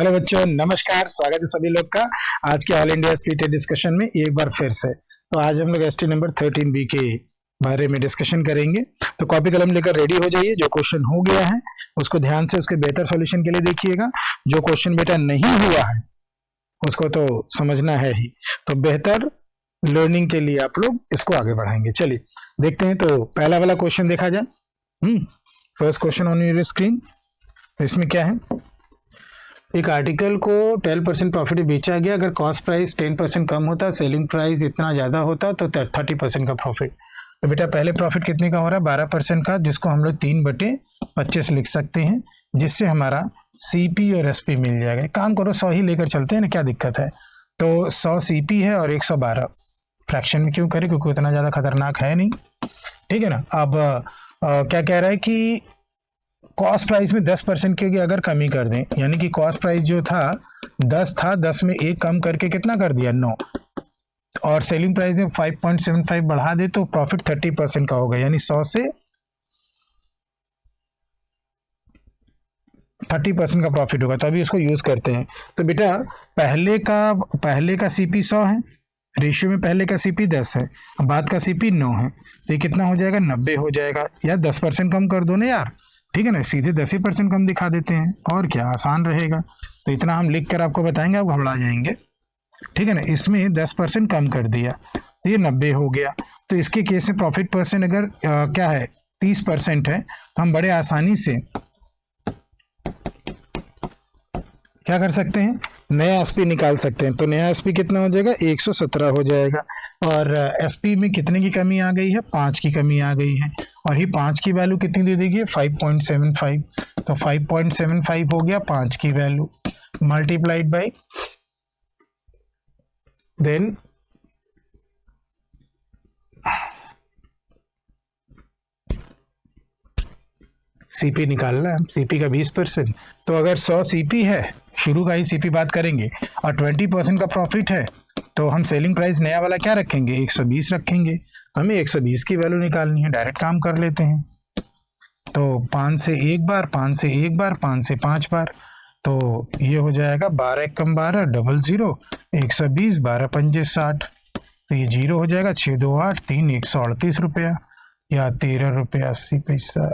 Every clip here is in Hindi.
हेलो बच्चों, नमस्कार। स्वागत है सभी लोग का आज के ऑल इंडिया स्पीड डिस्कशन में एक बार फिर से। तो आज हम लोग एसटी नंबर 13B के बारे में डिस्कशन करेंगे। तो कॉपी कलम लेकर रेडी हो जाइए। जो क्वेश्चन हो गया है उसको ध्यान से उसके बेहतर सॉल्यूशन के लिए देखिएगा। जो क्वेश्चन बेटा नहीं हुआ है उसको तो समझना है ही, तो बेहतर लर्निंग के लिए आप लोग इसको आगे बढ़ाएंगे। चलिए देखते हैं। तो पहला वाला क्वेश्चन देखा जाए। First question on your screen. इसमें क्या है, एक आर्टिकल को 12% प्रॉफिट बेचा गया। अगर कॉस्ट प्राइस 10% कम होता, सेलिंग प्राइस इतना ज़्यादा होता तो 30% का प्रॉफिट। तो बेटा पहले प्रॉफिट कितने का हो रहा है, 12% का, जिसको हम लोग 3/25 लिख सकते हैं, जिससे हमारा CP और SP मिल जाएगा। काम करो 100 ही लेकर चलते हैं ना, क्या दिक्कत है। तो 100 CP है और 112 फ्रैक्शन में क्यों करें, क्योंकि उतना ज़्यादा खतरनाक है नहीं, ठीक है ना। अब क्या कह रहा है कि कॉस्ट प्राइस में 10% की अगर कमी कर दें, यानी कि कॉस्ट प्राइस जो था 10 था, 10 में 1 कम करके कितना कर दिया 9, और सेलिंग प्राइस में 5.75 बढ़ा दे तो प्रॉफिट 30% का होगा, यानी 100 से 30% का प्रॉफिट होगा। तो अभी उसको यूज करते हैं। तो बेटा पहले का CP 100 है, रेशियो में पहले का CP 10 है, अब बाद का CP 9 है, तो ये कितना हो जाएगा, 90 हो जाएगा। यार 10% कम कर दो ना यार, ठीक है ना, सीधे 10% कम दिखा देते हैं, और क्या आसान रहेगा। तो इतना हम लिख कर आपको बताएंगे, आप घबरा जाएंगे, ठीक है ना। इसमें 10% कम कर दिया तो ये 90 हो गया। तो इसके केस में प्रॉफिट परसेंट अगर क्या है 30% है, तो हम बड़े आसानी से क्या कर सकते हैं, नया SP निकाल सकते हैं। तो नया SP कितना हो जाएगा, 117 हो जाएगा। और SP में कितने की कमी आ गई है, 5 की कमी आ गई है, और ये 5 की वैल्यू कितनी दे देगी, 5.75। तो 5.75 हो गया 5 की value, multiplied by then CP निकालना है, CP का 20%। तो अगर 100 CP है, शुरू का ही CP बात करेंगे, और 20% का प्रॉफिट है, तो हम सेलिंग प्राइस नया वाला क्या रखेंगे, 120 रखेंगे। हमें 120 की वैल्यू निकालनी है, डायरेक्ट काम कर लेते हैं। तो 5 से 1 बार, 5 से 1 बार, 5 से 5 बार, तो ये हो जाएगा 12 कम 12 00, 120, 12 पंजे 60, तो ये 0 हो जाएगा, 6 2 8 3, 138 रुपया या 13 रुपया 80 पैसा।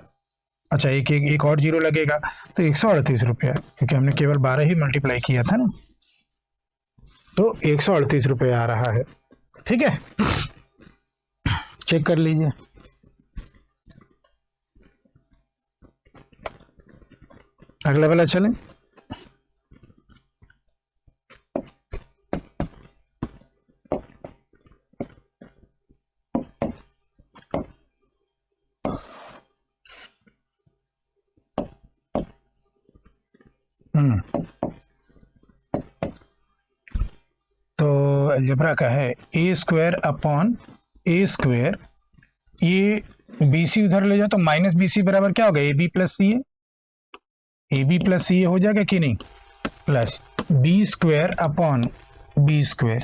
अच्छा एक और 0 लगेगा, तो 138 रुपया, क्योंकि हमने केवल 12 ही मल्टीप्लाई किया था ना, तो 138 रुपया आ रहा है, ठीक है। चेक कर लीजिए। अगला वाला चलें। तो अलजेब्रा का है A² अपॉन A², ये BC उधर ले जाओ तो माइनस BC बराबर क्या होगा, AB plus CA, AB plus CA हो जाएगा कि नहीं, plus B² upon B²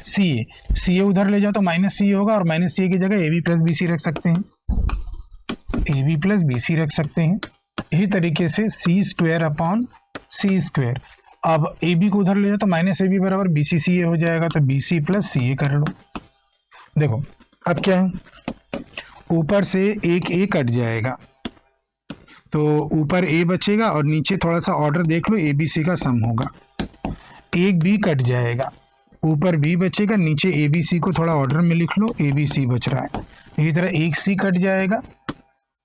CA उधर ले जाओ तो माइनस CA होगा, और माइनस CA की जगह AB प्लस BC रख सकते हैं, AB प्लस BC रख सकते हैं। इसी तरीके से C² अपॉन C², अब AB को उधर ले जाओ तो माइनस AB बराबर BC CA हो जाएगा, तो BC प्लस CA कर लो। देखो अब क्या है, ऊपर से एक A कट जाएगा, तो ऊपर A बचेगा, और नीचे थोड़ा सा ऑर्डर देख लो, ABC का सम होगा। एक B कट जाएगा, ऊपर B बचेगा, नीचे ABC को थोड़ा ऑर्डर में लिख लो, ABC बच रहा है। इसी तरह एक C कट जाएगा,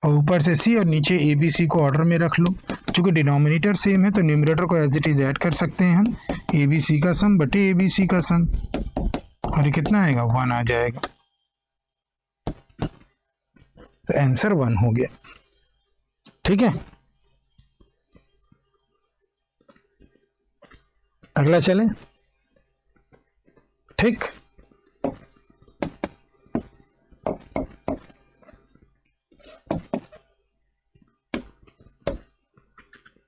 और ऊपर से C और नीचे ABC को ऑर्डर में रख लो। चूंकि डिनोमिनेटर सेम है तो न्यूमरेटर को एज इट इज ऐड कर सकते हैं हम, ABC का सम बटे ABC का सम, और ये कितना आएगा, 1 आ जाएगा। तो आंसर 1 हो गया, ठीक है। अगला चलें, ठीक।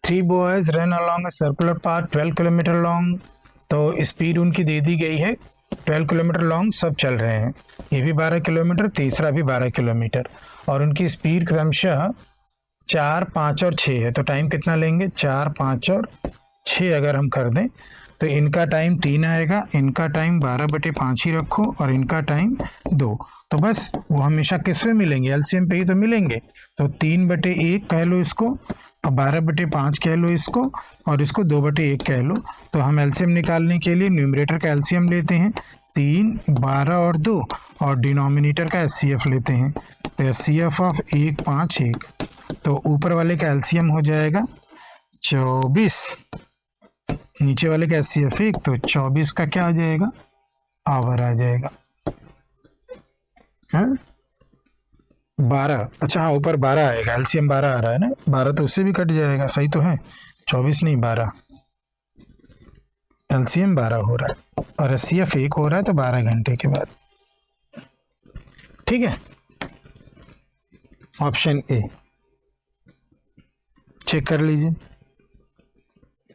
Three boys run along a circular path 12 kilometre long. तो स्पीड उनकी दे दी गई है 12 किलोमीटर लॉन्ग, सब चल रहे हैं, ये भी 12 किलोमीटर, तीसरा भी 12 किलोमीटर, और उनकी स्पीड क्रमशः 4, 5 और 6 है। तो टाइम कितना लेंगे, 4, 5 और 6 अगर हम कर दें तो इनका टाइम 3 आएगा, इनका टाइम 12/5 ही रखो और इनका टाइम 2। तो बस वो हमेशा किस में मिलेंगे, एलसीएम पे ही तो मिलेंगे। तो 3/1 कह लो इसको और 12/5 कह लो इसको और इसको 2/1 कह लो। तो हम एलसीएम निकालने के लिए न्यूमरेटर का एलसीएम लेते हैं 3, 12 और 2 और डिनोमिनेटर का एचसीएफ लेते हैं। तो एचसीएफ ऑफ 1, 5, 1। तो ऊपर वाले का एलसीएम हो जाएगा 24, नीचे वाले का एचसीएफ 1, तो 24 का क्या आ जाएगा, आवर आ जाएगा। हाँ 12, अच्छा हाँ ऊपर 12 आएगा, एलसीएम 12 आ रहा है ना, 12 तो उससे भी कट जाएगा, सही तो है, 24 नहीं 12, एलसीएम 12 हो रहा है और एचसीएफ 1 हो रहा है, तो 12 घंटे के बाद। ठीक है, ऑप्शन ए चेक कर लीजिए।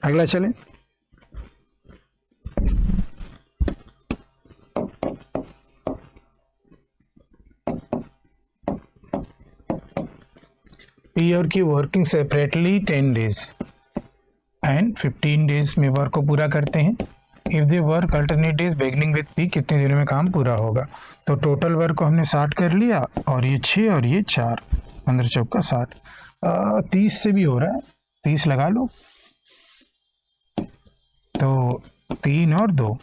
अगला चले, पी और Q working separately 10 days and 15 days में वर्क को पूरा करते हैं। If they work alternate days beginning with P, कितने दिनों में काम पूरा होगा। तो टोटल वर्क को हमने 60 कर लिया और ये 6 और ये 4, 15 चौका 60, 30 से भी हो रहा है, 30 लगा लो। तो 3 और 2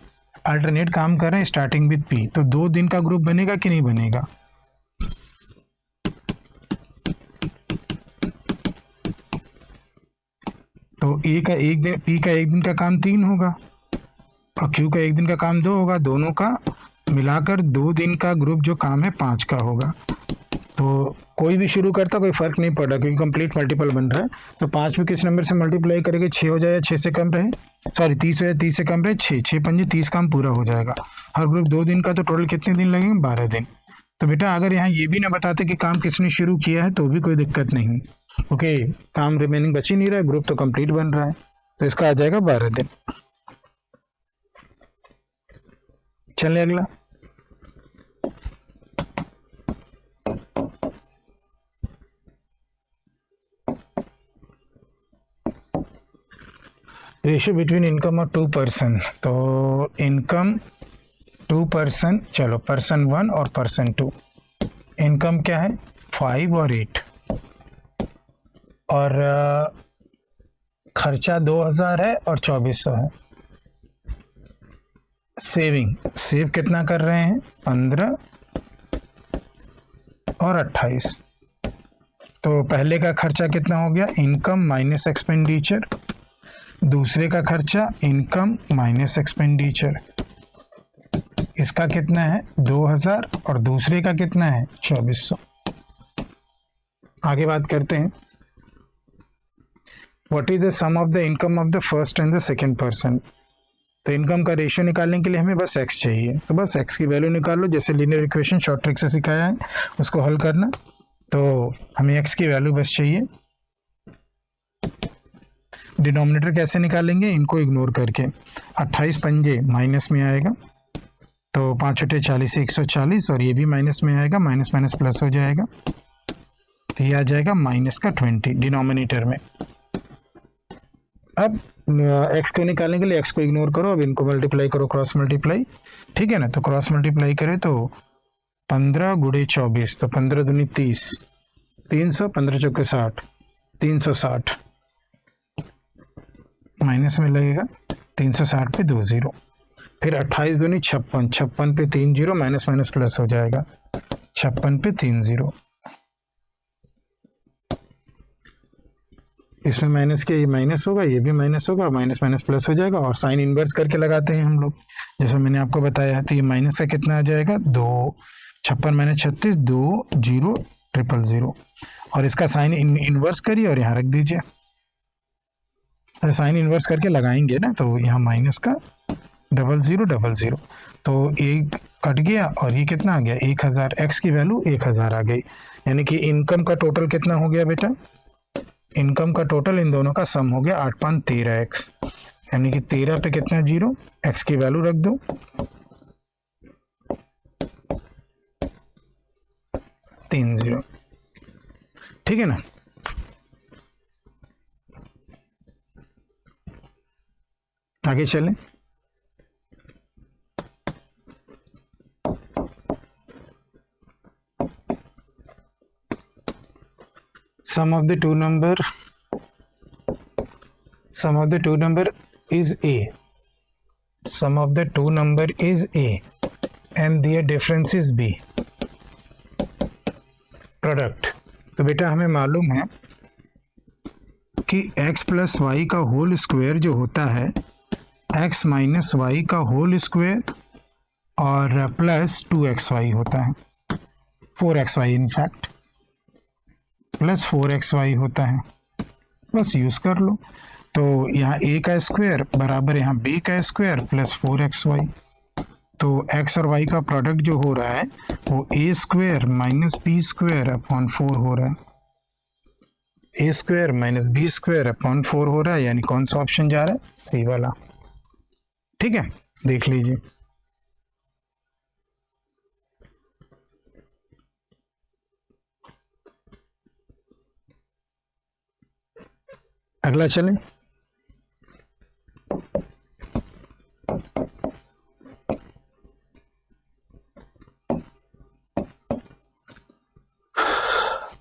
अल्टरनेट काम कर रहे हैं स्टार्टिंग विद पी, तो 2 दिन का ग्रुप बनेगा कि नहीं बनेगा। तो ए का एक दिन, पी का एक दिन का काम 3 होगा और क्यू का एक दिन का काम 2 होगा, दोनों का मिलाकर 2 दिन का ग्रुप जो काम है 5 का होगा। तो कोई भी शुरू करता कोई फर्क नहीं पड़ रहा क्योंकि कंप्लीट मल्टीपल बन रहा है। तो 5 में किस नंबर से मल्टीप्लाई करेंगे, 6 हो जाए, 6 से कम रहे, सॉरी 30 हो जाए, 30 से कम रहे, 6, 6 पंजे 30 काम पूरा हो जाएगा। हर ग्रुप 2 दिन का, तो टोटल कितने दिन लगेंगे, 12 दिन। तो बेटा अगर यहाँ ये भी ना बताते कि काम किसने शुरू किया है तो भी कोई दिक्कत नहीं, ओके काम रिमेनिंग बच ही नहीं रहा है, ग्रुप तो कंप्लीट बन रहा है, तो इसका आ जाएगा 12 दिन। चलिए अगला, रेशियो बिटवीन इनकम और 2 पर्सन। तो इनकम 2 पर्सन, चलो पर्सन 1 और पर्सन 2। इनकम क्या है 5 और 8 और खर्चा 2000 है और 2400 है। सेव कितना कर रहे हैं, 15 और 28। तो पहले का खर्चा कितना हो गया, इनकम माइनस एक्सपेंडिचर, दूसरे का खर्चा इनकम माइनस एक्सपेंडिचर, इसका कितना है 2000 और दूसरे का कितना है 2400। आगे बात करते हैं, what is the sum of the income of the first and the second person. तो इनकम का रेशियो निकालने के लिए हमें बस x चाहिए, तो बस x की वैल्यू निकाल लो, जैसे लीनियर इक्वेशन शॉर्ट ट्रिक से सिखाया है उसको हल करना। तो हमें x की वैल्यू बस चाहिए। डिनोमिनेटर कैसे निकालेंगे, इनको इग्नोर करके, 28 पंजे माइनस में आएगा, तो 5 छठे 40 140 और ये भी माइनस में आएगा, माइनस माइनस प्लस हो जाएगा, तो ये आ जाएगा माइनस का 20 डिनोमिनेटर में। अब x को निकालने के लिए x को इग्नोर करो, अब इनको मल्टीप्लाई करो, क्रॉस मल्टीप्लाई, ठीक है ना। तो क्रॉस मल्टीप्लाई करें तो 15 गुणे 24, तो 15 दूनी 30, 300, 15 चौके 60, 360 माइनस में लगेगा, 360 पे 2 0, फिर 28 दूनी 56, 56 पे 3 0, माइनस माइनस प्लस हो जाएगा, 56 पे 3 0, इसमें माइनस के ये माइनस होगा, ये भी माइनस होगा, माइनस माइनस प्लस हो जाएगा और साइन इनवर्स करके लगाते हैं हम लोग, जैसा मैंने आपको बताया। तो ये माइनस का कितना आ जाएगा 2, 56 माइनस 36, 2 0 0 0 और इसका साइन इनवर्स करिए और यहाँ रख दीजिए। तो साइन इनवर्स करके लगाएंगे ना, तो यहाँ माइनस का 0 0 0 0, तो एक कट गया और ये कितना आ गया 1000, एक्स की वैल्यू 1000 आ गई। यानी कि इनकम का टोटल कितना हो गया बेटा, इनकम का टोटल इन दोनों का सम हो गया 8 5 13 एक्स, यानी कि 13 पे कितना 0, एक्स की वैल्यू रख दो, 3 0, ठीक है ना। आगे चलें। Sum of the two number is a. Sum of the two number is a and their difference is b. Product. तो बेटा हमें मालूम है कि x प्लस वाई का होल स्क्वायर जो होता है x माइनस वाई का होल स्क्वायर और प्लस 2xy होता है, 4xy इनफैक्ट प्लस 4xy होता है। बस यूज़ कर लो। तो यहाँ a का स्क्वायर बराबर यहाँ b का स्क्वायर प्लस 4xy। तो x और y का प्रोडक्ट जो हो रहा है वो a square minus B square upon 4 हो रहा है। a square minus B square upon 4 हो रहा है, यानी कौन सा ऑप्शन जा रहा है? सी वाला। ठीक है, देख लीजिए। अगला चलें।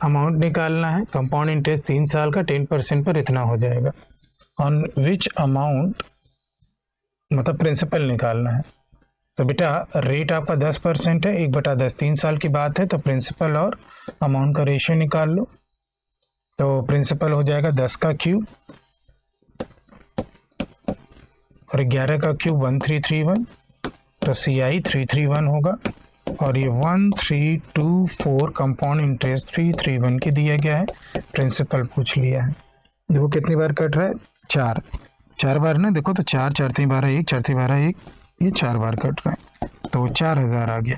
अमाउंट निकालना है। कंपाउंड इंटरेस्ट 3 साल का 10% पर इतना हो जाएगा। ऑन विच अमाउंट, मतलब प्रिंसिपल निकालना है। तो बेटा रेट आपका 10% है, 1/10 3 साल की बात है, तो प्रिंसिपल और अमाउंट का रेशियो निकाल लो। तो प्रिंसिपल हो जाएगा 10 का क्यूब और 11 का क्यूब 1331, तो CI 331 होगा। और ये 1324 कंपाउंड इंटरेस्ट 331 की दिया गया है, प्रिंसिपल पूछ लिया है। देखो कितनी बार कट रहा है? 4 बार ना। देखो तो 4 4 3 12 1 4 3 12 1, ये 4 बार कट रहा है, तो 4000 आ गया।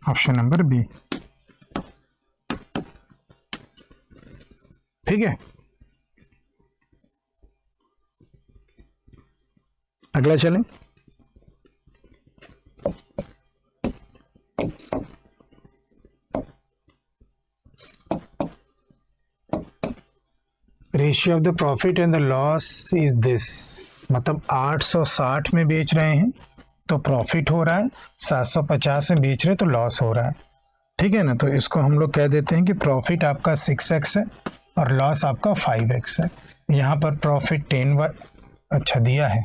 Option number B. ठीक है, अगला चलें। Ratio of the profit and the loss is this, मतलब 860 में बेच रहे हैं तो प्रॉफिट हो रहा है, 750 में बेच रहे तो लॉस हो रहा है। ठीक है ना, तो इसको हम लोग कह देते हैं कि प्रॉफिट आपका 6x है और लॉस आपका 5x है। यहाँ पर प्रॉफिट 10 अच्छा दिया है।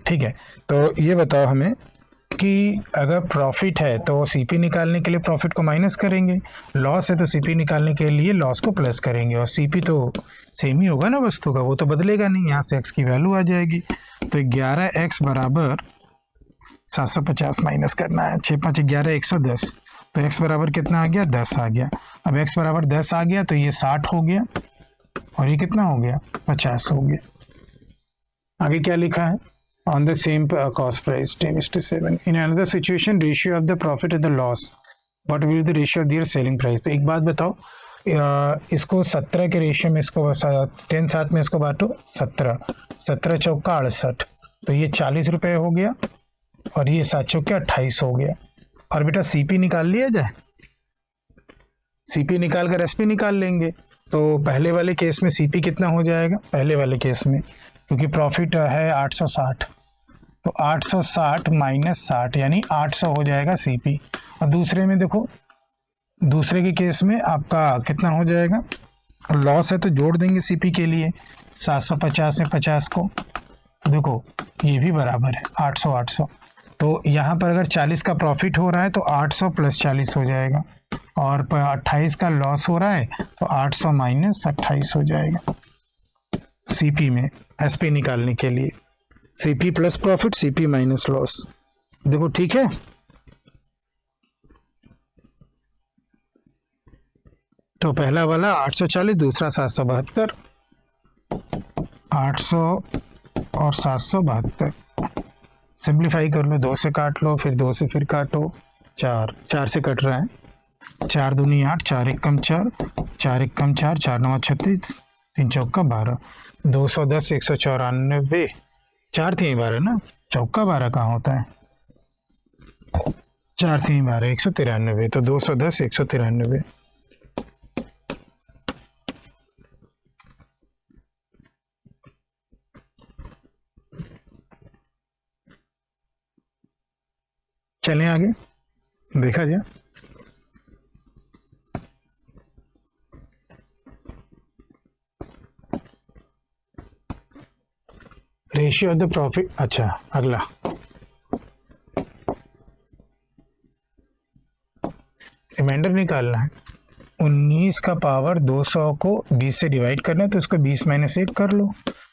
ठीक है, तो ये बताओ हमें कि अगर प्रॉफिट है तो सीपी निकालने के लिए प्रॉफिट को माइनस करेंगे, लॉस है तो सीपी निकालने के लिए लॉस को प्लस करेंगे, और सीपी तो सेम ही होगा ना वस्तु का, वो तो बदलेगा नहीं। यहाँ से x की वैल्यू आ जाएगी। तो 11x बराबर 750 माइनस करना है, 6 5 11 110, तो x बराबर कितना आ गया? 10 आ गया। अब x बराबर 10 आ गया तो ये 60 हो गया और ये कितना हो गया? 50 हो गया। आगे क्या लिखा है? On the same cost price 10:7. In another situation, ratio of the profit and the loss, what will be the ratio of their selling price? तो एक बात बताओ, इसको 17 के रेशियो में इसको 10 7 में इसको बांटो, 17 17 चौका 68, तो ये 40 रुपये हो गया और ये 7 चौके 28 हो गया। और बेटा सीपी निकाल लिया जाए, सीपी निकाल कर एसपी निकाल लेंगे। तो पहले वाले केस में सीपी कितना हो जाएगा? पहले वाले केस में क्योंकि प्रॉफिट है 860, तो 860 माइनस 60 यानी 800 हो जाएगा सीपी। और दूसरे में देखो, दूसरे के केस में आपका कितना हो जाएगा? लॉस है तो जोड़ देंगे सीपी के लिए, 750 में 50 को, देखो ये भी बराबर है 800 800। तो यहाँ पर अगर 40 का प्रॉफिट हो रहा है तो 800 प्लस 40 हो जाएगा, और 28 का लॉस हो रहा है तो 800 माइनस 28 हो जाएगा सीपी में, एसपी निकालने के लिए। CP plus profit, CP minus loss. देखो ठीक है, तो पहला वाला 840, दूसरा 772, 800 और 772 सिंप्लीफाई कर लो, 2 से काट लो, फिर 2 से फिर काटो, 4 से कट रहा है, 4 दूनी 8, 4 एक कम 4, 4 एक कम 4, 4 9 36, 3 चौका 12, 210 194, 4 3 12 ना, चौका 12 कहाँ होता है? 4 3 12 193, तो 210 193। चलें आगे, देखा जाए। रेशियो ऑफ द प्रॉफिट, अच्छा अगला रिमाइंडर निकालना है। 19 का पावर 200 को 20 से डिवाइड करना है, तो इसको 20 - 1 कर लो।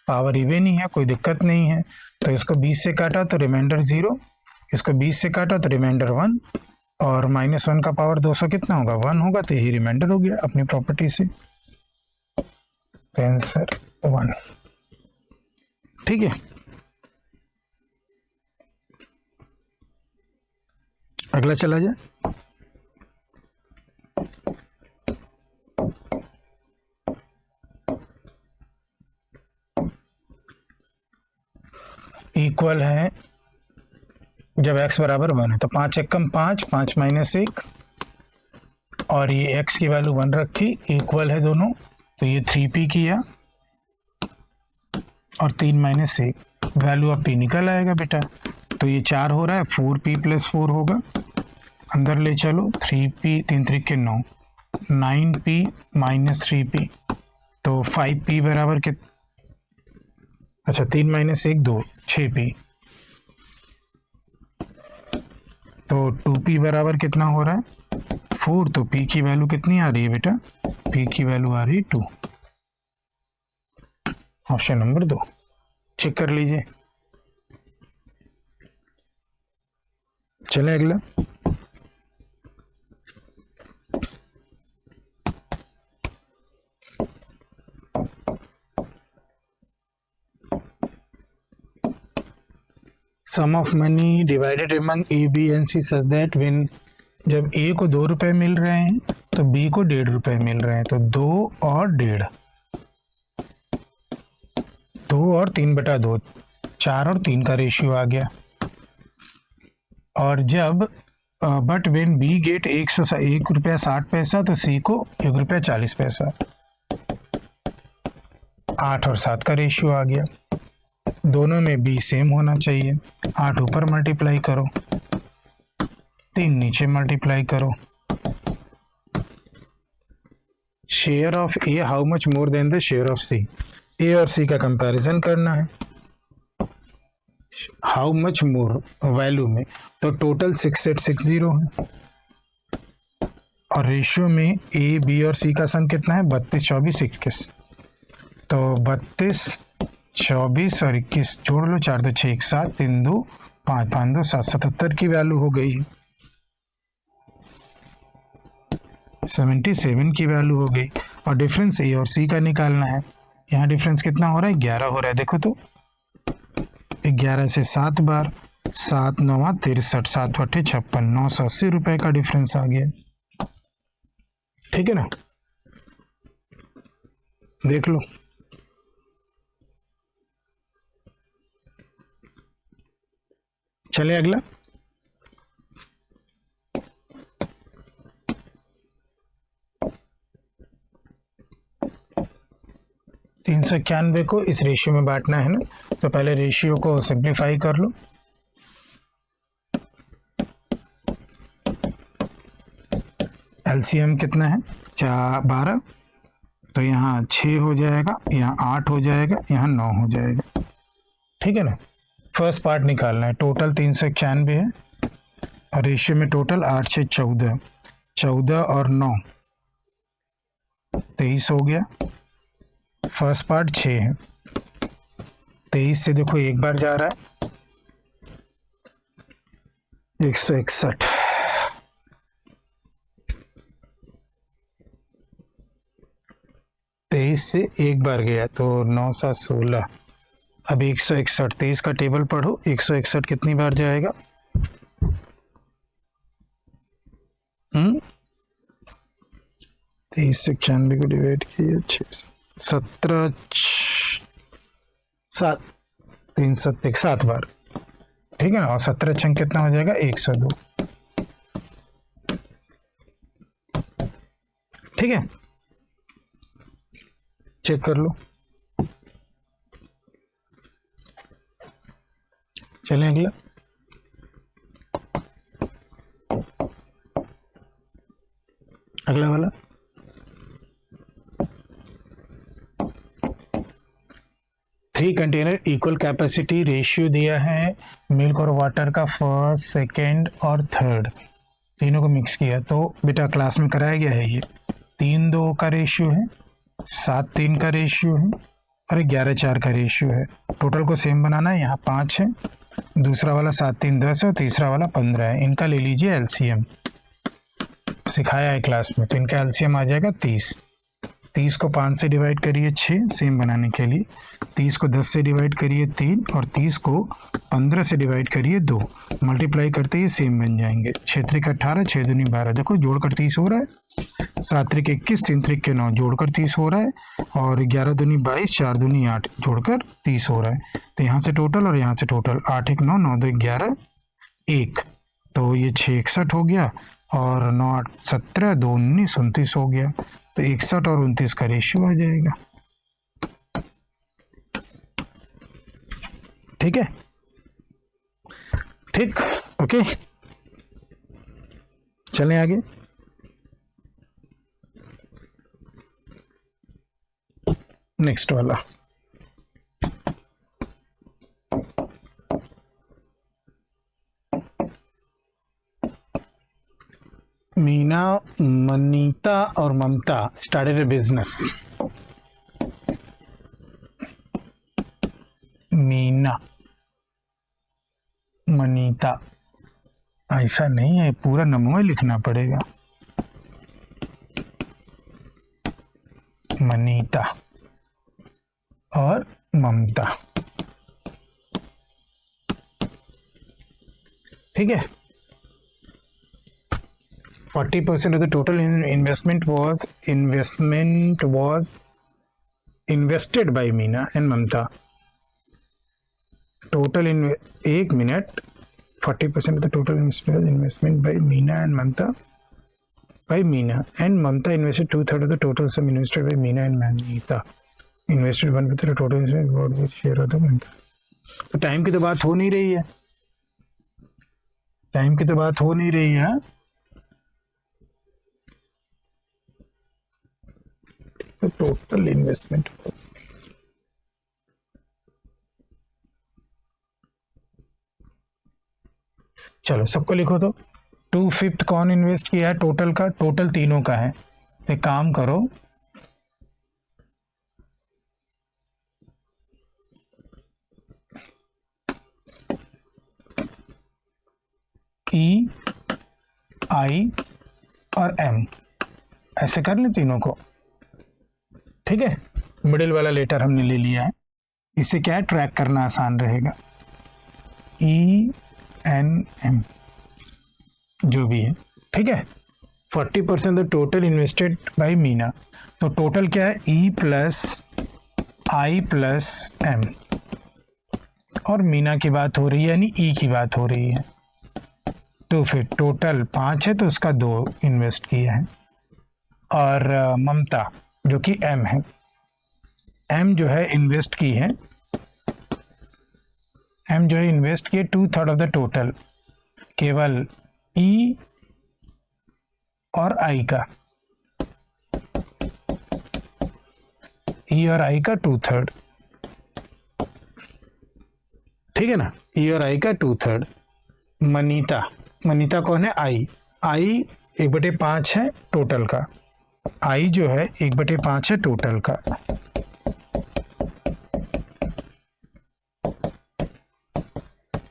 पावर इवन ही है, कोई दिक्कत नहीं है। तो इसको 20 से काटा तो रिमाइंडर 0, इसको 20 से काटा तो रिमाइंडर 1, और -1 का पावर 200 कितना होगा, 1 होगा, तो यही रिमाइंडर हो गया अपनी प्रॉपर्टी से। आंसर 1। ठीक है, अगला चला जाए। इक्वल है, जब x बराबर 1 है तो 5 एकम 5, 5 - 1, और ये x की वैल्यू 1 रखी, इक्वल है दोनों, तो ये 3p किया और 3 - 1, वैल्यू ऑफ p निकल आएगा बेटा। तो ये 4 हो रहा है, 4p + 4 होगा, अंदर ले चलो, 3p 3 3 के 9, 9p - 3p, तो 5p बराबर अच्छा 3 - 1 2, 6p, तो 2p बराबर कितना हो रहा है, 4, तो p की वैल्यू कितनी आ रही है बेटा, p की वैल्यू आ रही है 2। ऑप्शन नंबर 2 चेक कर लीजिए। चले अगला। Sum of money divided among A B and C such that when, जब ए को 2 रुपए मिल रहे हैं तो बी को 1.5 रुपए मिल रहे हैं, तो 2 और 1.5, 2 और 3/2, 4 और 3 का रेशियो आ गया। और जब बट व्हेन बी गेट 1 रुपया 60 पैसा, तो सी को 1 रुपया 40 पैसा, 8 और 7 का रेशियो आ गया। दोनों में बी सेम होना चाहिए। 8 ऊपर मल्टीप्लाई करो, 3 नीचे मल्टीप्लाई करो। Share of A how much more than the share of C, A और सी का कंपैरिजन करना है। हाउ मच मोर वैल्यू में, तो टोटल 6860 है, और रेशियो में ए बी और सी का सम कितना है, 32 24 21, तो 32 24 और 21 जोड़ लो, 4 2 6 1 7, 3 2 5 5 2 7, 77 की वैल्यू हो गई, 77 की वैल्यू हो गई। और डिफरेंस ए और सी का निकालना है। यहाँ डिफरेंस कितना हो रहा है, 11 हो रहा है। देखो तो 11 से 7 बार, 7 9 63, 7 8 56, 980 रुपए का डिफरेंस आ गया। ठीक है ना, देख लो। चले अगला। 391 को इस रेशियो में बांटना है ना, तो पहले रेशियो को सिंप्लीफाई कर लो। एलसीएम कितना है, 12, तो यहाँ 6 हो जाएगा, यहाँ 8 हो जाएगा, यहाँ 9 हो जाएगा। ठीक है ना, फर्स्ट पार्ट निकालना है। टोटल 391 है और रेशियो में टोटल 8 6 14, 14 और 9 23 हो गया। फर्स्ट पार्ट 6 है, 23 से देखो एक बार जा रहा है, 161, 23 से एक बार गया तो 9 7 16, अब 161, 23 का टेबल पढ़ो, 161 कितनी बार जाएगा, 23 से 91 को डिवाइड किया 17 7 3 7 7 बार। ठीक है ना, और 17 छंग कितना हो जाएगा, 102। ठीक है, चेक कर लो। चलें अगला। अगला वाला, three container equal capacity ratio दिया है मिल्क और वाटर का, फर्स्ट सेकेंड और थर्ड, तीनों को मिक्स किया। तो बेटा क्लास में कराया गया है, ये 3:2 का रेशियो है, 7:3 का रेशियो है और 11:4 का रेशियो है। टोटल को सेम बनाना है, यहाँ 5 है, दूसरा वाला 7:3 10 है और तीसरा वाला 15 है। इनका ले लीजिए एलसीएम, सिखाया है क्लास में, तो इनका एलसीएम आ जाएगा 30। 30 को 5 से डिवाइड करिए 6 सेम बनाने के लिए, 30 को 10 से डिवाइड करिए 3 और 30 को 15 से डिवाइड करिए 2, मल्टीप्लाई करते ही सेम बन जाएंगे। 6 त्रिक 18, 6 दूनी 12, देखो जोड़कर 30 हो रहा है, 7 त्रिक 21, 3 त्रिक 9 जोड़कर 30 हो रहा है और 11 दूनी 22, 4 दूनी 8 जोड़कर 30 हो रहा है। तो यहाँ से टोटल और यहाँ से टोटल, 8 1 9, 9 2 11 1, तो ये 6 61 हो गया और 9 8 17, 2 19 29 हो गया। तो 61 और 29 का रेशियो आ जाएगा। ठीक है, ठीक, ओके, चलें आगे। नेक्स्ट वाला, मीना, मनीता और Mamta started a business. Meena, Manita, ऐसा नहीं है, पूरा नाम लिखना पड़ेगा। मनीता और ममता, ठीक है। 40% of the total investment was invested by Meena and Mamta. Total in 1 minute, 40% of the total investment by Meena and Mamta. By Meena and Mamta invested 2/3 of the total sum invested by Meena and Manita. Invested 1/5 of the total investment with share of the Mamta. तो टाइम की तो बात हो नहीं रही है, टाइम की तो बात हो नहीं रही है। तो टोटल इन्वेस्टमेंट, चलो सबको लिखो। तो 2/5 कौन इन्वेस्ट किया है टोटल का? टोटल तीनों का है। तो एक काम करो, ई, आई और एम ऐसे कर लें तीनों को, ठीक है। मिडिल वाला लेटर हमने ले लिया है, इससे क्या है ट्रैक करना आसान रहेगा। ई एन एम जो भी है, ठीक है। 40% the total invested bye Meena, तो टोटल क्या है? ई प्लस आई प्लस एम, और मीना की बात हो रही है यानी ई की बात हो रही है। तो फिर टोटल 5 है तो उसका 2 इन्वेस्ट किया है। और ममता जो कि एम है, एम जो है इन्वेस्ट की है, एम जो है इन्वेस्ट किए 2/3 ऑफ द टोटल, केवल ई और आई का, ई और आई का 2/3, ठीक है ना। ई और आई का 2/3। मनीता, मनीता कौन है? आई, आई 1/5 है टोटल का, आई जो है 1/5 है टोटल का।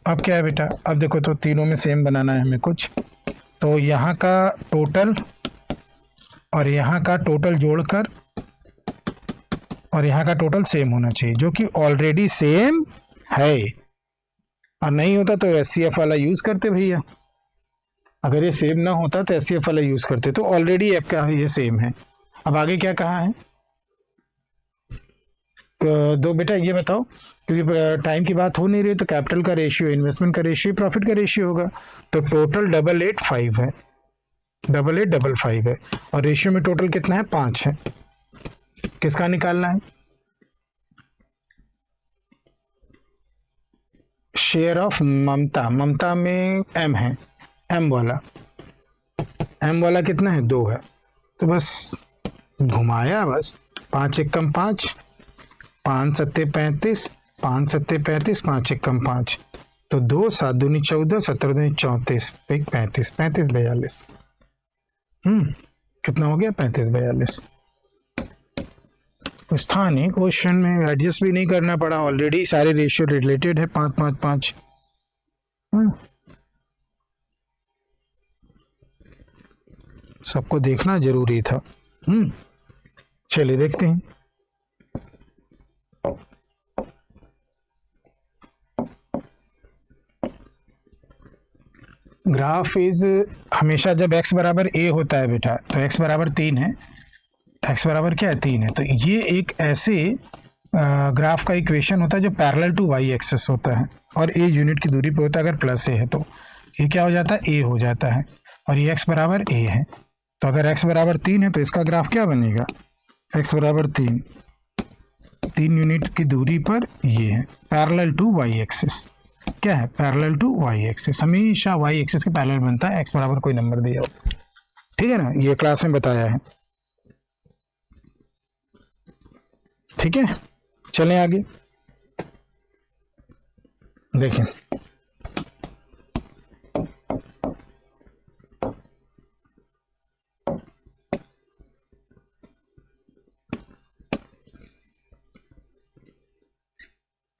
अब क्या है बेटा? अब देखो, तो तीनों में सेम बनाना है हमें कुछ, तो यहाँ का टोटल और यहाँ का टोटल जोड़कर और यहाँ का टोटल सेम होना चाहिए, जो कि ऑलरेडी सेम है। और नहीं होता तो एचसीएफ वाला यूज करते भैया, अगर ये सेम ना होता तो एचसीएफ वाला यूज करते, तो ऑलरेडी आपका ये सेम है। अब आगे क्या कहा है? दो बेटा ये बताओ, क्योंकि टाइम की बात हो नहीं रही, तो कैपिटल का रेशियो, इन्वेस्टमेंट का रेशियो, प्रॉफिट का रेशियो होगा। तो टोटल 885 है, 8855 है, और रेशियो में टोटल कितना है? 5 है। किसका निकालना है? शेयर ऑफ ममता, ममता में एम है, एम वाला कितना है? 2 है, तो बस घुमाया, बस 5 एकम 5, 5 सत्ते 35, 5 सत्ते 35, 5 एकम 5, तो 2 7 दूनी 14, 17 दूनी 34, 35, 35 42। कितना हो गया? 35 42। कुछ था नहीं क्वेश्चन में, एडजस्ट भी नहीं करना पड़ा, ऑलरेडी सारे रेशियो रिलेटेड है 5 5 5। सबको देखना जरूरी था। चलिए देखते हैं। ग्राफ इज, हमेशा जब x बराबर a होता है बेटा, तो x बराबर 3 है, x बराबर क्या है? 3 है। तो ये एक ऐसे ग्राफ का इक्वेशन होता है जो पैरेलल टू y एक्सिस होता है और a यूनिट की दूरी पे होता है। अगर प्लस a है तो ये क्या हो जाता है? a हो जाता है, और ये x बराबर a है। तो अगर x बराबर 3 है तो इसका ग्राफ क्या बनेगा? x बराबर 3 यूनिट की दूरी पर ये है, पैरेलल टू y एक्सिस। क्या है? Parallel to y axis. हमेशा y एक्सिस के पैरेलल बनता है, x बराबर कोई नंबर दिया हो, ठीक है ना? ये क्लास में बताया है, ठीक है। चलें आगे देखें।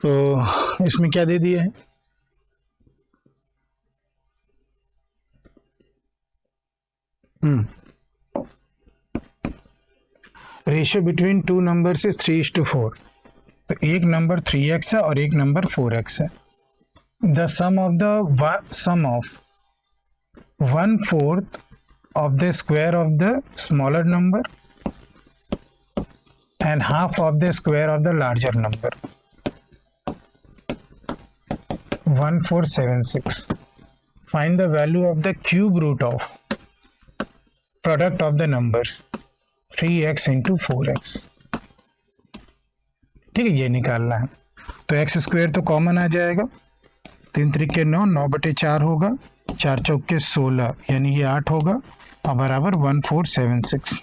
तो इसमें क्या दे दिया है? Ratio between two numbers is 3:4। तो एक नंबर 3x है और एक नंबर 4x है। The sum of 1/4 of the square of the smaller number and half of the square of the larger number 1476। Find the value of the cube root of product of the numbers 3x into 4x। ठीक है, ये निकालना है। तो एक्स स्क्वायर तो कॉमन आ जाएगा, 3 त्रिके 9, 9/4 होगा, 4 चौके 16, यानी ये 8 होगा, और बराबर 1476,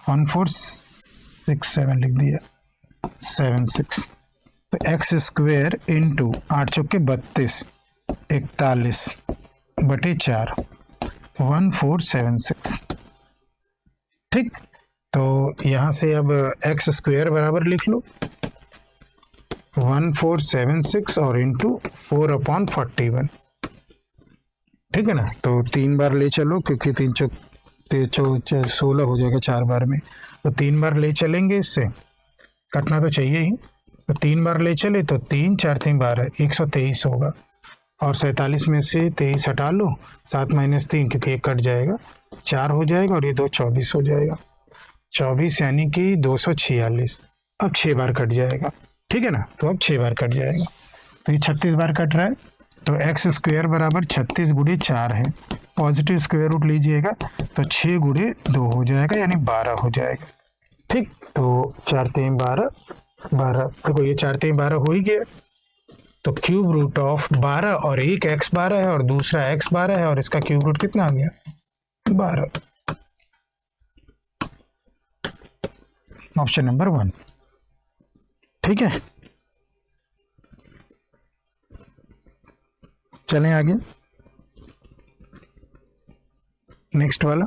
1467 लिख दिया, 76। तो एक्स स्क्वायर इंटू 8 चौके 32, 41/4, 1476। ठीक, तो यहाँ से अब एक्स स्क्वायर बराबर लिख लो 1476 और इंटू 4/41। ठीक है ना? तो 3 बार ले चलो, क्योंकि 3 चौक 16 हो जाएगा 4 बार में, तो 3 बार ले चलेंगे, इससे कटना तो चाहिए ही। तो 3 बार ले चले तो 3 4 3 12 123 होगा, और 47 में से 23 हटा लो, 7 - 3 क्योंकि 1 कट जाएगा, 4 हो जाएगा, और ये 2 24 हो जाएगा, 24 यानी कि 246। अब 6 बार कट जाएगा, ठीक है ना? तो अब 6 बार कट जाएगा, तो ये 36 बार कट रहा है। तो एक्स स्क्वायर बराबर 36 × 4 है, पॉजिटिव स्क्वायर रूट लीजिएगा तो 6 × 2 हो जाएगा, यानी 12 हो जाएगा। ठीक, तो 4 3 12 12, देखो ये 4 3 12 हो ही गया। तो क्यूब रूट ऑफ 12, और एक x 12 है और दूसरा x 12 है, और इसका क्यूब रूट कितना आ गया? 12। ऑप्शन नंबर 1, ठीक है। चलें आगे, नेक्स्ट वाला।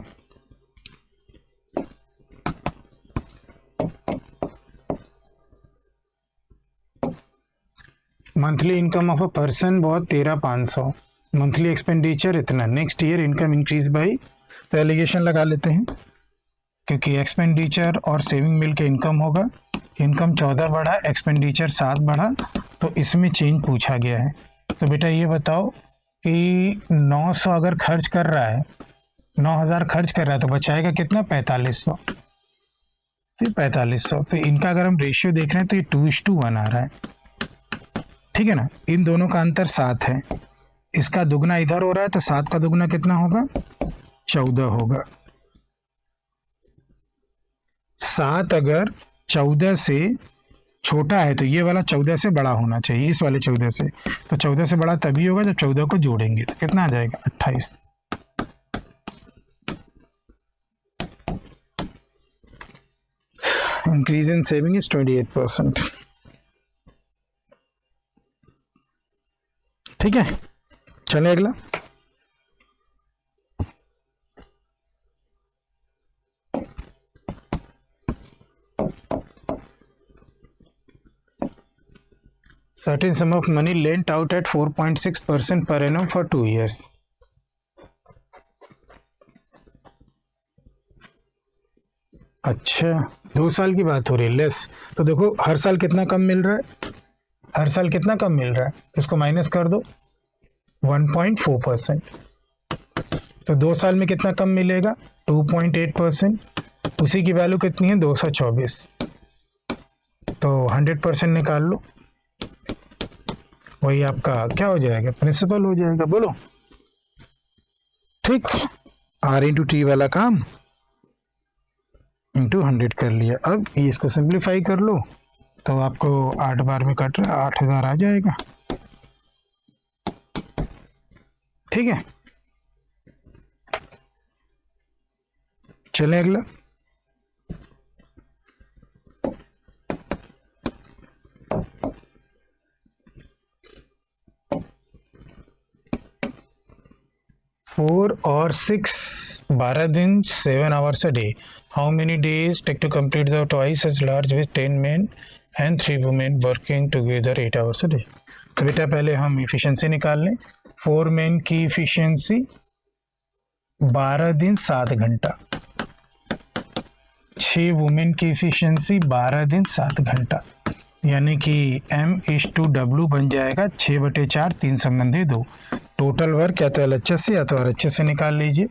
Monthly income of a person बहुत 13,500, मंथली एक्सपेंडिचर इतना, next year income increase by. तो एलिगेशन लगा लेते हैं, क्योंकि एक्सपेंडिचर और सेविंग मिल के इनकम होगा। इनकम 14 बढ़ा, एक्सपेंडिचर 7 बढ़ा, तो इसमें चेंज पूछा गया है। तो बेटा ये बताओ कि 900 अगर खर्च कर रहा है, 9000 खर्च कर रहा है, तो बचाएगा कितना? 4500। तो 4500, तो इनका अगर हम रेशियो देख रहे हैं तो ये 2:1 आ रहा है, ठीक है ना? इन दोनों का अंतर 7 है, इसका दुगना इधर हो रहा है, तो 7 का दुगना कितना होगा? 14 होगा। 7 अगर 14 से छोटा है तो ये वाला 14 से बड़ा होना चाहिए, इस वाले 14 से। तो 14 से बड़ा तभी होगा जब 14 को जोड़ेंगे, तो कितना आ जाएगा? 28। Increase in saving is 28%। ठीक है, चले अगला। Certain sum of money lent out at 4.6% per annum for 2 years. अच्छा, 2 साल की बात हो रही है। लेस, तो देखो हर साल कितना कम मिल रहा है, हर साल कितना कम मिल रहा है, इसको माइनस कर दो 1.4%। तो 2 साल में कितना कम मिलेगा 2.8%। उसी की वैल्यू कितनी है 224। तो 100% निकाल लो, वही आपका क्या हो जाएगा, प्रिंसिपल हो जाएगा। बोलो ठीक, R इंटू टी वाला काम इंटू 100 कर लिया। अब ये इसको सिंप्लीफाई कर लो तो आपको 8 बार में कट रहा है, 8000 आ जाएगा। ठीक है, चले अगला। फोर और 6 12 दिन 7 hours a day. How many days take to complete the twice as large with 10 men and 3 women working together 8 hours a day? तो बेटा पहले हम इफिशिएंसी निकाल लें। 4 men की इफिशिएंसी 12 दिन 7 घंटा, 6 वुमेन की इफिशिएंसी 12 दिन 7 घंटा, यानी कि M/W बन जाएगा 6/4, 3 संबंधी 2। टोटल वर्क या तो LHS से या तो RHS से निकाल लीजिए।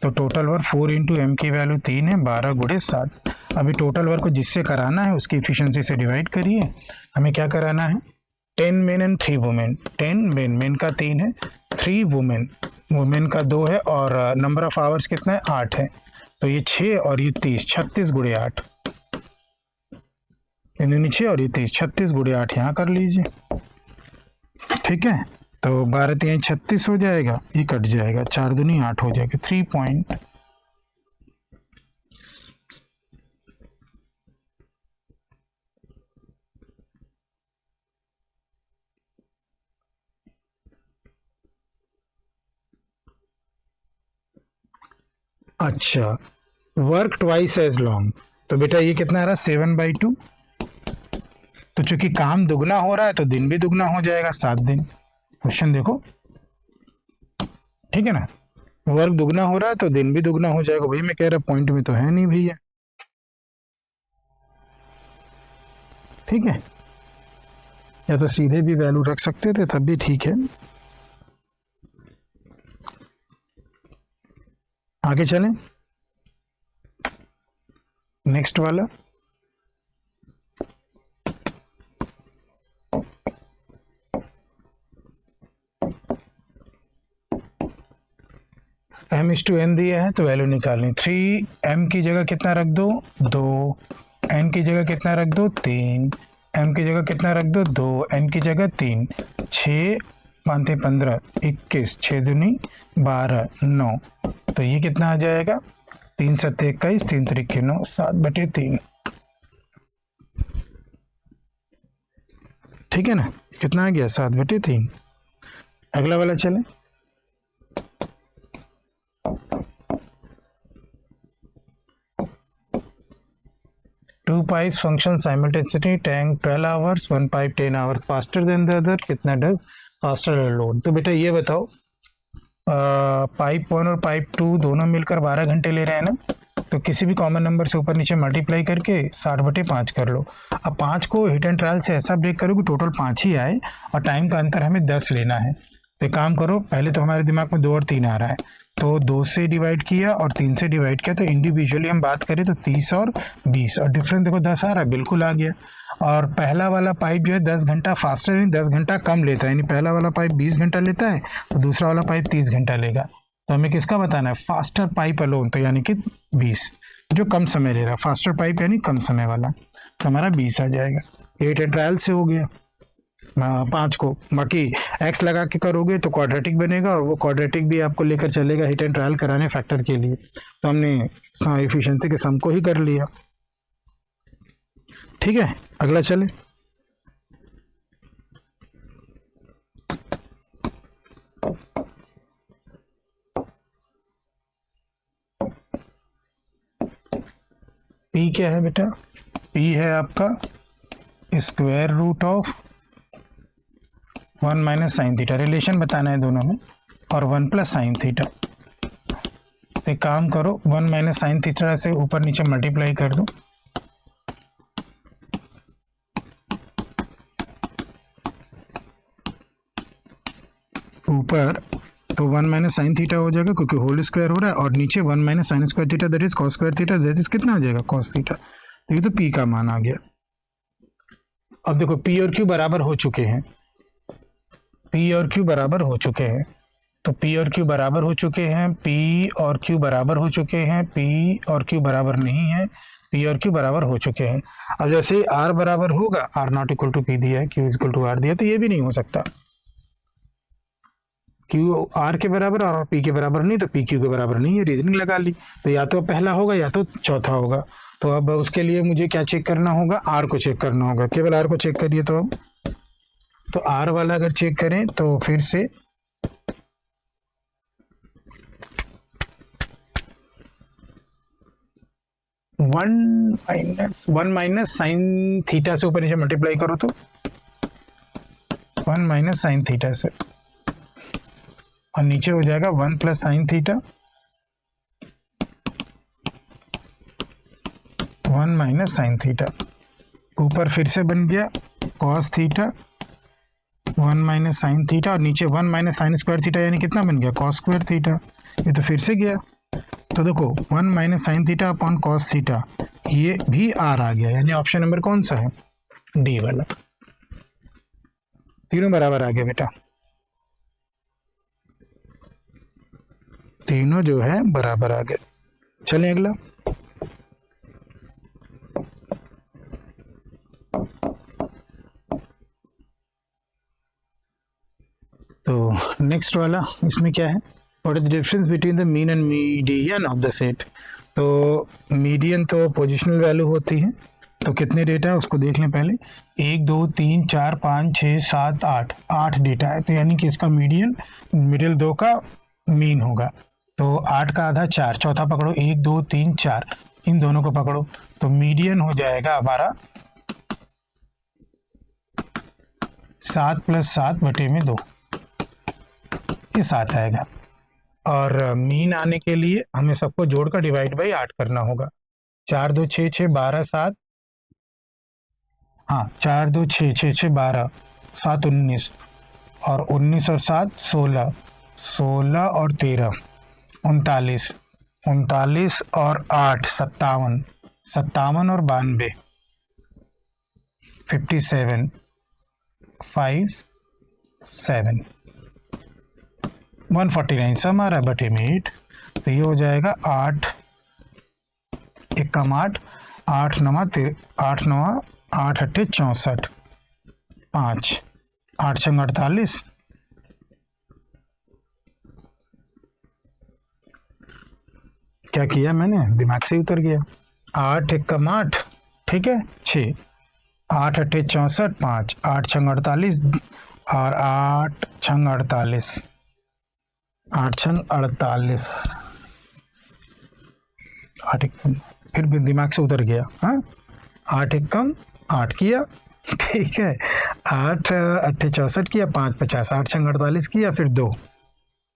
तो टोटल वर्क 4 इंटू M की वैल्यू 3 है, 12 गुणे 7। अभी टोटल वर्क को जिससे कराना है उसकी इफिशिएंसी से डिवाइड करिए। हमें क्या कराना है 10 main and 3 women. 10 main, main का 3 है, 3 वुमेन, वुमेन का 2 है, और नंबर ऑफ आवर्स कितना है 8 है। तो ये 6 और ये 30, 36 गुणे 8, नीचे, और ये 30, 36 गुणे 8 यहाँ कर लीजिए। ठीक है, तो 12 3 36 हो जाएगा, ये कट जाएगा, 4 दूनी 8 हो जाएगा। 3 पॉइंट अच्छा, वर्क ट्वाइस एज लॉन्ग, तो बेटा ये कितना आ रहा है 7/2। तो चूंकि काम दुगना हो रहा है तो दिन भी दुगना हो जाएगा, 7 दिन। क्वेश्चन देखो, ठीक है ना, वर्क दुगना हो रहा है तो दिन भी दुगना हो जाएगा। वही मैं कह रहा, पॉइंट में तो है नहीं भैया। ठीक है, या तो सीधे भी वैल्यू रख सकते थे तब भी ठीक है। आगे चलें, नेक्स्ट वाला। M/N दिया है तो वैल्यू निकालनी। 3M की जगह कितना रख दो 2, N की जगह कितना रख दो 3, M की जगह कितना रख दो 2, N की जगह 3, 6 5 15 21, 6 दूनी 12 9। तो ये कितना आ जाएगा 3 7 21, 3 3 9, 7/3। ठीक है ना, कितना आ गया 7/3। अगला वाला चले। Two pipes function simultaneously take 12 hours, one pipe 10 hours faster than the other. कितना does faster alone? तो बेटा ये बताओ, पाइप 1 और पाइप 2 दोनों मिलकर 12 घंटे ले रहे हैं ना, तो किसी भी कॉमन नंबर से ऊपर नीचे मल्टीप्लाई करके 60/5 कर लो। अब 5 को हिट एंड ट्रायल से ऐसा ब्रेक करो कि टोटल 5 ही आए, और टाइम का अंतर हमें 10 लेना है। तो काम करो, पहले तो हमारे दिमाग में 2 और 3 आ रहा है, तो 2 से डिवाइड किया और 3 से डिवाइड किया, तो इंडिविजुअली हम बात करें तो 30 और 20, और डिफरेंस देखो 10 आ रहा है, बिल्कुल आ गया। और पहला वाला पाइप जो है 10 घंटा फास्टर, यानी 10 घंटा कम लेता है, यानी पहला वाला पाइप 20 घंटा लेता है तो दूसरा वाला पाइप 30 घंटा लेगा। तो हमें किसका बताना है, फास्टर पाइप अलोन, तो यानी कि 20, जो कम समय ले रहा है, फास्टर पाइप यानी कम समय वाला, तो हमारा 20 आ जाएगा। हिट एंड ट्रायल से हो गया 5 को, बाकी x लगा के करोगे तो क्वाड्रेटिक बनेगा, और वो क्वाड्रेटिक भी आपको लेकर चलेगा हिट एंड ट्रायल कराने फैक्टर के लिए। तो हमने इफिशिएंसी के सम को ही कर लिया। ठीक है, अगला चले। पी क्या है बेटा? पी है आपका square root of 1 minus sine theta, relation बताना है दोनों में, और 1 प्लस साइन थीटा। तो एक काम करो, 1 माइनस साइन थीटा से ऊपर नीचे मल्टीप्लाई कर दो, ऊपर तो 1 माइनस साइन थीटा हो जाएगा क्योंकि होल स्क्वायर हो रहा है, और नीचे 1 minus sine square theta that is cos square theta that is कितना आ जाएगा? Cos theta. तो ये तो पी का मान आ गया। अब देखो पी और क्यू बराबर हो चुके हैं, पी और क्यू बराबर हो चुके हैं, तो पी और क्यू बराबर हो चुके हैं, पी और क्यू बराबर हो चुके हैं, पी और क्यू बराबर नहीं है, पी और क्यू बराबर हो चुके हैं। अब जैसे आर बराबर होगा, R not equal to P दिया है, क्यू इक्वल टू आर दिया, तो ये भी नहीं हो सकता, क्यू आर के बराबर और पी के बराबर नहीं, तो पी क्यू के बराबर नहीं है, रीजनिंग लगा ली। तो या तो पहला होगा या तो चौथा होगा। तो अब उसके लिए मुझे क्या चेक करना होगा? आर को चेक करना होगा, केवल आर को चेक करिए। तो अब तो आर वाला अगर चेक करें तो फिर से वन माइनस साइन थीटा से ऊपर नीचे मल्टीप्लाई करो तो 1 माइनस साइन थीटा से, और नीचे हो जाएगा 1 plus sine theta 1 minus sine theta, ऊपर फिर से बन गया cos theta 1 minus sine theta, और नीचे 1 माइनस साइन स्क्वायर थीटा, यानी कितना बन गया? Cos square theta. ये तो फिर से गया, तो देखो 1 minus sine theta upon cos theta, ये भी आर आ गया, यानी ऑप्शन नंबर कौन सा है? डी वाला। तीनों बराबर आ गया बेटा, तीनों जो है बराबर आ गए। चलें अगला। तो नेक्स्ट वाला इसमें क्या है? What is the difference between the mean and median of the set? तो मीडियन तो पोजिशनल वैल्यू होती है, तो कितने डेटा है उसको देख लें पहले। 1 2 3 4 5 6 7 8 डेटा है, तो यानी कि इसका मीडियन मिडिल 2 का मीन होगा। तो 8 का आधा 4, चौथा पकड़ो 1 2 3 4, इन दोनों को पकड़ो, तो मीडियन हो जाएगा हमारा 7 प्लस 7 बटे में 2, ये 7 आएगा। और मीन आने के लिए हमें सबको जोड़कर डिवाइड बाई 8 करना होगा। 4 2 6 6 12 7, हाँ 4 2 6 6 6 12 7 19, और 19 और 7 16, 16 और 13 39, 39 और 8 57, 57 और 92 57 5 7 149 सम आ रहा है बटे में 8, तो ये हो जाएगा 8 एकम 8, 8 9 8 9 8 8 64 5 8 6 48, क्या किया मैंने? दिमाग से उतर गया। 8 एकम 8, ठीक है 6, 8 8 64 5 8 6 48, और 8 6 48, 8 6 48, 8 फिर भी दिमाग से उतर गया। हाँ 8 एकम 8 किया, ठीक है 8 8 64 किया, 5 50, 8 6 48 किया, फिर 2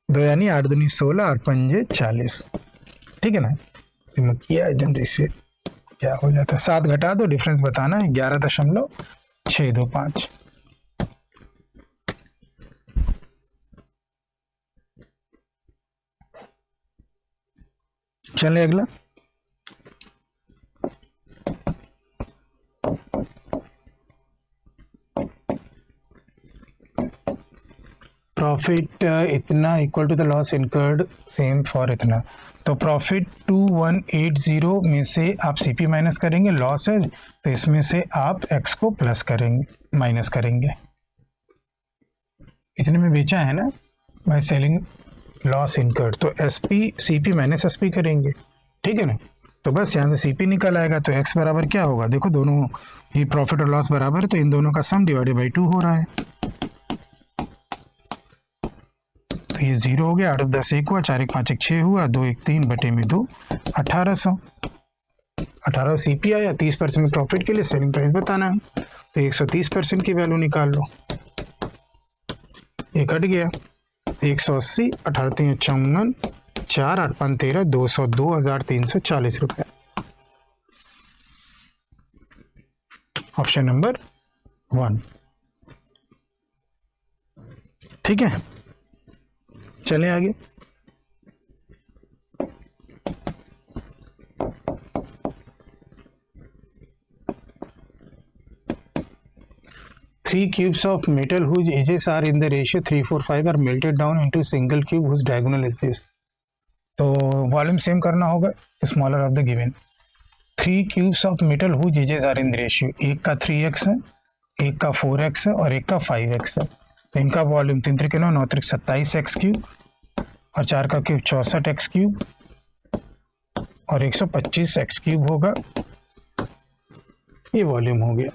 यानी 8 दूनी 16 और 5 40, ठीक है ना। दिमाग किया एकदम, जैसे क्या हो जाता है? 7 घटा दो, डिफरेंस बताना है 11.625। चलिए अगला। प्रॉफिट इतना equal to the loss incurred same for इतना, तो प्रॉफिट 2180 में से आप सीपी माइनस करेंगे, लॉस है तो इसमें से आप एक्स को प्लस करेंगे, माइनस करेंगे। इतने में बेचा है ना बाय सेलिंग लॉस इनकर्ड, तो एसपी सीपी माइनस एसपी करेंगे, ठीक है ना। तो बस यहाँ से सीपी निकल आएगा, तो एक्स बराबर क्या होगा? देखो दोनों ये प्रॉफिट और लॉस बराबर है तो इन दोनों का सम डिवाइडेड बाई 2 हो रहा है, तो ये 0 हो गया। 8 और 10 1 हुआ, 4 1 5 1 6 हुआ, 2 1 3 बटे में 2 1800। 1800 CP आया। 30% में प्रॉफिट के लिए सेलिंग प्राइस बताना है, तो 130% की वैल्यू निकाल लो। ये कट गया 180, 18 3 54, 4 8 5 13, 202,340 रुपये। Option number 1। ठीक है, चलें आगे। Three cubes of metal whose edges are in the ratio 3 4 5 are melted down into single cube whose diagonal is this। तो वॉल्यूम सेम करना होगा, smaller of the given. 3 cubes of metal whose edges are in the ratio, एक का 3x है, एक का 4x है और एक का 5x है। तो इनका वॉल्यूम 3 3 9 9 27x क्यूब और 4 का क्यूब 64x क्यूब और 125x क्यूब होगा। ये वॉल्यूम हो गया।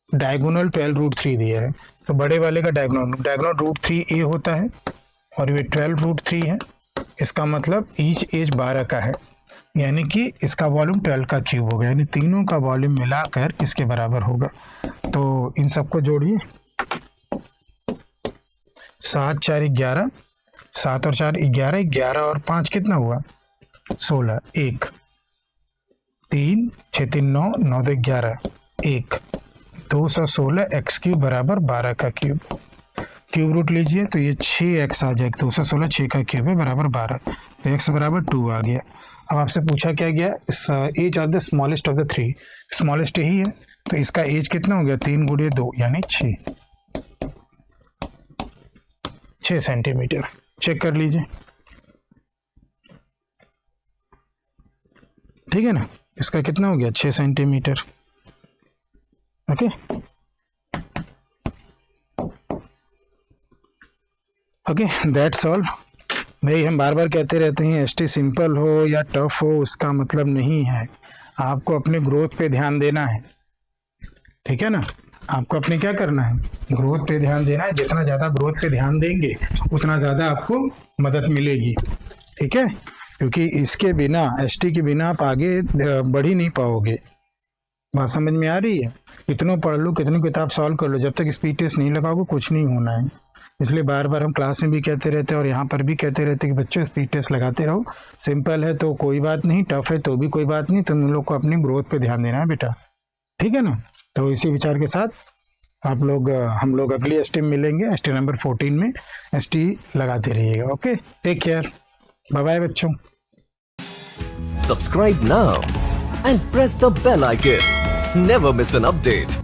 डायगोनल 12√3 दिया है, तो बड़े वाले का डायगोनल √3a होता है और ये 12√3 है। इसका मतलब ईच एज 12 का है, यानी कि इसका वॉल्यूम 12 का क्यूब होगा, यानी तीनों का वॉल्यूम मिलाकर इसके बराबर होगा। तो इन सबको जोड़िए, 7 4 11, 7 और 4 11, 11 और 5 कितना हुआ 16, 1 3 6 3 9 9 2 11, 1 216 x क्यूब बराबर 12 का क्यूब। क्यूब रूट लीजिए तो ये 6x आ जाएगा, 216 6 का क्यूब है बराबर 12, तो x बराबर 2 आ गया। अब आपसे पूछा क्या गया, age of the smallest of the 3, smallest यही है, तो इसका एज कितना हो गया 3 × 2 यानी 6 सेंटीमीटर। चेक कर लीजिए, ठीक है ना, इसका कितना हो गया 6 centimetre. Okay okay, that's all. भाई हम बार बार कहते रहते हैं एसटी सिंपल हो या टफ हो उसका मतलब नहीं है, आपको अपने ग्रोथ पे ध्यान देना है, ठीक है ना। आपको अपने क्या करना है, ग्रोथ पे ध्यान देना है। जितना ज़्यादा ग्रोथ पे ध्यान देंगे उतना ज़्यादा आपको मदद मिलेगी, ठीक है, क्योंकि इसके बिना एसटी के बिना आप आगे बढ़ ही नहीं पाओगे। बात समझ में आ रही है। कितनों पढ़ लो, कितनी किताब सॉल्व कर लो, जब तक स्पीड टेस्ट नहीं लगाओगे कुछ नहीं होना है। इसलिए बार बार हम क्लास में भी कहते रहते हैं और यहाँ पर भी कहते रहते हैं कि बच्चों स्पीड टेस्ट लगाते रहो। सिंपल है तो कोई बात नहीं, टफ है तो भी कोई बात नहीं, तुम लोग को अपनी ग्रोथ पे ध्यान देना है बेटा, ठीक है ना। तो इसी विचार के साथ हम लोग अगली एसटी में मिलेंगे, एसटी नंबर 14 में। एसटी लगाते रहिएगा। Okay, take care, bye bye बच्चों। Subscribe now and press the bell icon. Never miss an update.